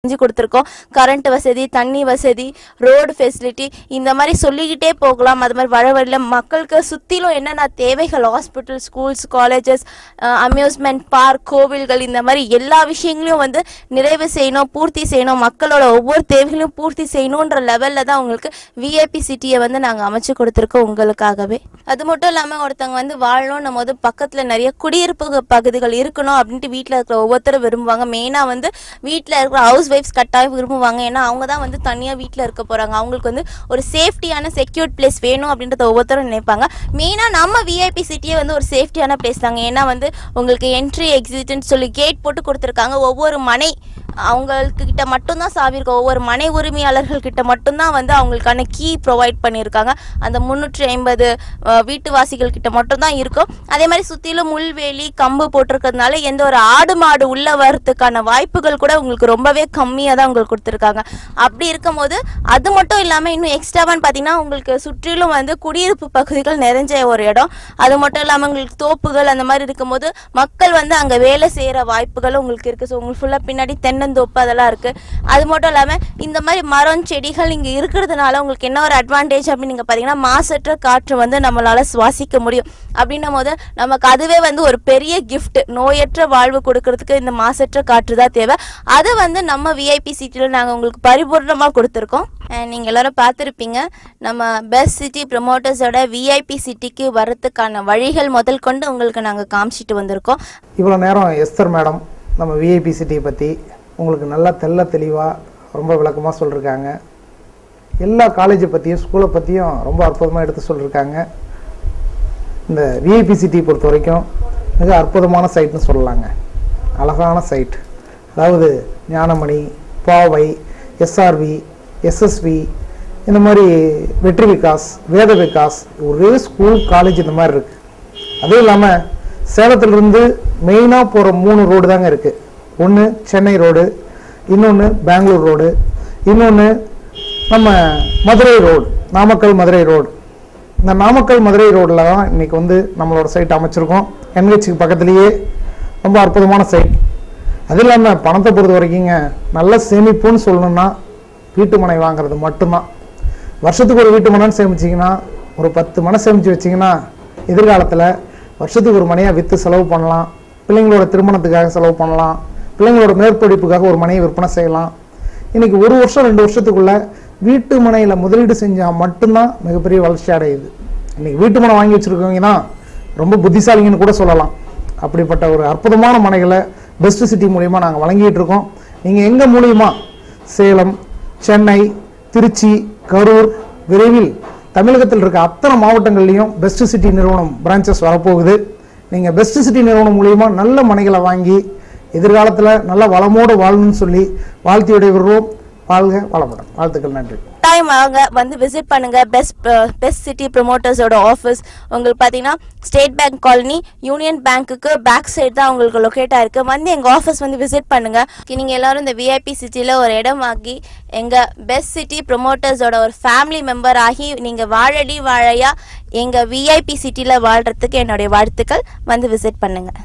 செஞ்சு கொடுத்துருக்கோம். கரண்ட் வசதி, தண்ணி வசதி, ரோடு ஃபெசிலிட்டி, இந்த மாதிரி சொல்லிக்கிட்டே போகலாம். அது மாதிரி வழியில் மக்களுக்கு சுற்றிலும் என்னென்ன தேவைகள், hospital, schools, colleges, amusement park, கோவில்கள், இந்த மாதிரி எல்லா விஷயங்களையும் வந்து நிறைவு செய்யணும், பூர்த்தி செய்யணும். மக்களோட ஒவ்வொரு தேவைகளையும் பூர்த்தி செய்யணுன்ற லெவலில் தான் உங்களுக்கு விஐபி சிட்டியை வந்து நாங்கள் அமைச்சு கொடுத்துருக்கோம் உங்களுக்காகவே. அது மட்டும் இல்லாமல் ஒருத்தவங்க வந்து வாழணும் போது பக்கத்தில் நிறைய குடியிருப்பு பகுதிகள் இருக்கணும் அப்படின்ட்டு வீட்டில் இருக்கிற ஒவ்வொருத்தரும் விரும்புவாங்க. மெயினாக வந்து வீட்டில் இருக்கிற ஹவுஸ் வைஃப்ஸ் கட்டாயம் விரும்புவாங்க. ஏன்னா அவங்க தான் வந்து தனியாக வீட்டில் இருக்க போகிறாங்க. அவங்களுக்கு வந்து ஒரு சேஃப்டியான செக்யூர்ட் பிளேஸ் வேணும் அப்படின்றத ஒவ்வொருத்தரும் நினைப்பாங்க. மெயினாக நம்ம விஐபி சிட்டியே வந்து ஒரு சேஃப்டியான பிளேஸ் தாங்க. ஏன்னா வந்து உங்களுக்கு என்ட்ரி எக்ஸிட்னு சொல்லி கேட் போட்டு கொடுத்துருக்காங்க. ஒவ்வொரு மனை அவங்களுக்கு கிட்ட மட்டும்தான் சாவி இருக்கும். ஒவ்வொரு மனை உரிமையாளர்கள் கிட்ட மட்டும்தான் வந்து அவங்களுக்கான கீ ப்ரொவைட் பண்ணியிருக்காங்க. அந்த 350 வீட்டுவாசிகள் கிட்ட மட்டும்தான் இருக்கும். அதே மாதிரி சுற்றிலும் முள்வேலி, கம்பு போட்டிருக்கிறதுனால எந்த ஒரு ஆடு மாடு உள்ள வரத்துக்கான வாய்ப்புகள் கூட உங்களுக்கு ரொம்பவே கம்மியாக தான் உங்களுக்கு கொடுத்துருக்காங்க. அப்படி இருக்கும்போது அது மட்டும் இல்லாமல் இன்னும் எக்ஸ்ட்ராவான்னு பார்த்தீங்கன்னா உங்களுக்கு சுற்றிலும் வந்து குடியிருப்பு பகுதிகள் நிறைஞ்ச ஒரு இடம். அது மட்டும் இல்லாமல் உங்களுக்கு தோப்புகள் அந்த மாதிரி இருக்கும்போது மக்கள் வந்து அங்கே வேலை செய்கிற வாய்ப்புகள் உங்களுக்கு இருக்குது. ஸோ உங்களுக்கு ஃபுல்லாக பின்னாடி தென்னந்தோப்பு அதெல்லாம் இருக்குது. அது மட்டும் இல்லாமல் இந்த மாதிரி மரம் செடிகள் இங்கே இருக்கிறதுனால உங்களுக்கு என்ன ஒரு அட்வான்டேஜ் அப்படின்னு நீங்கள் பார்த்தீங்கன்னா மாசற்ற காற்று வந்து நம்மளால் சுவாசிக்க முடியும். அப்படின்னும் போது நமக்கு அதுவே வந்து ஒரு பெரிய கிஃப்ட். நோயற்ற வாழ்வு கொடுக்கறதுக்கு இந்த மாசற்ற காற்று தான் தேவை. அது வந்து நம்ம விஐபி சிட்டியில் நாங்கள் உங்களுக்கு பரிபூர்ணமாக கொடுத்துருக்கோம். நீங்கள் எல்லோரும் பார்த்துருப்பீங்க. நம்ம பெஸ்ட் சிட்டி ப்ரமோட்டர்ஸோட விஐபி சிட்டிக்கு வரத்துக்கான வழிகள் முதல் கொண்டு உங்களுக்கு நாங்கள் காமிச்சிட்டு வந்திருக்கோம். இவ்வளோ நேரம் எஸ்தர் மேடம் நம்ம விஐபி சிட்டியை பற்றி உங்களுக்கு நல்லா தெளிவாக ரொம்ப விளக்கமாக சொல்லியிருக்காங்க. எல்லா காலேஜை பற்றியும் ஸ்கூலை பற்றியும் ரொம்ப அற்புதமாக எடுத்து சொல்லியிருக்காங்க. இந்த விஐபி சிட்டியை பொறுத்த வரைக்கும் மிக அற்புதமான சைட்னு சொல்லலாங்க. அழகான சைட். அதாவது ஞானமணி, பாவை, எஸ்ஆர்வி, எஸ்எஸ்வி, இந்த மாதிரி வெற்றி விகாஸ், வேத விகாஸ், ஒரே ஸ்கூல் காலேஜ் இந்த மாதிரி இருக்குது. அதுவும் இல்லாமல் சேலத்திலிருந்து மெயினாக போகிற 3 ரோடு தாங்க இருக்குது. ஒன்று சென்னை ரோடு, இன்னொன்று பெங்களூர் ரோடு, இன்னொன்று நம்ம மதுரை ரோடு, நாமக்கல் மதுரை ரோடு. இந்த நாமக்கல் மதுரை ரோடில் தான் இன்றைக்கி வந்து நம்மளோட சைட் அமைச்சிருக்கோம். என்ஹெச்சுக்கு பக்கத்துலேயே ரொம்ப அற்புதமான சைட். அது இல்லாமல் பணத்தை பொறுத்த வரைக்குங்க நல்ல சேமிப்புன்னு சொல்லணுன்னா வீட்டு மனை வாங்குறது மட்டும்தான். வருஷத்துக்கு ஒரு வீட்டு மனைன்னு சேமிச்சிங்கன்னா, ஒரு 10 மனை சேமித்து வச்சிங்கன்னா எதிர்காலத்தில் வருஷத்துக்கு ஒரு மனையாக விற்று செலவு பண்ணலாம். பிள்ளைங்களோட திருமணத்துக்காக செலவு பண்ணலாம். பிள்ளைங்களோட மேற்படிப்புக்காக ஒரு மனையை விற்பனை செய்யலாம். இன்றைக்கி 1 வருஷம் 2 வருஷத்துக்குள்ளே வீட்டு மனையில் முதலீடு செஞ்சால் மட்டும்தான் மிகப்பெரிய வளர்ச்சி அடையுது. இன்றைக்கி வீட்டு மனை வாங்கி வச்சுருக்கவங்க தான் ரொம்ப புத்திசாலிங்கன்னு கூட சொல்லலாம். அப்படிப்பட்ட ஒரு அற்புதமான மனைகளை பெஸ்ட் சிட்டி மூலிமா நாங்கள் வழங்கிட்டு இருக்கோம். நீங்கள் எங்கள் மூலிமா சேலம், சென்னை, திருச்சி, கரூர், விரைவில் தமிழகத்தில் இருக்க அத்தனை மாவட்டங்கள்லையும் பெஸ்ட் சிட்டி நிறுவனம் பிரான்ச்சஸ் வரப்போகுது. நீங்கள் பெஸ்ட் சிட்டி நிறுவனம் மூலிமா நல்ல மனைகளை வாங்கி எதிர்காலத்தில் நல்ல வளமோடு வாழணும்னு சொல்லி வாழ்த்தி விடைபெறுவோம். வாழ்க வளமுடன். வாழ்த்துக்கள். நன்றி. டைம் அவங்க வந்து விசிட் பண்ணுங்க பெஸ்ட் சிட்டி ப்ரமோட்டர்ஸோட ஆஃபீஸ். உங்களுக்கு பார்த்தீங்கன்னா ஸ்டேட் பேங்க் காலனி, யூனியன் பேங்க்குக்கு பேக் சைடு தான் உங்களுக்கு லொக்கேட் ஆயிருக்கு. வந்து எங்கள் ஆஃபீஸ் வந்து விசிட் பண்ணுங்க. நீங்கள் எல்லாரும் இந்த விஐபி சிட்டியில் ஒரு இடம் வாங்கி எங்கள் பெஸ்ட் சிட்டி ப்ரமோட்டர்ஸோட ஒரு ஃபேமிலி மெம்பர் ஆகி நீங்கள் வாழடி வாழையா எங்கள் விஐபி சிட்டியில் வாழ்கிறதுக்கு என்னுடைய வாழ்த்துக்கள். வந்து விசிட் பண்ணுங்கள்.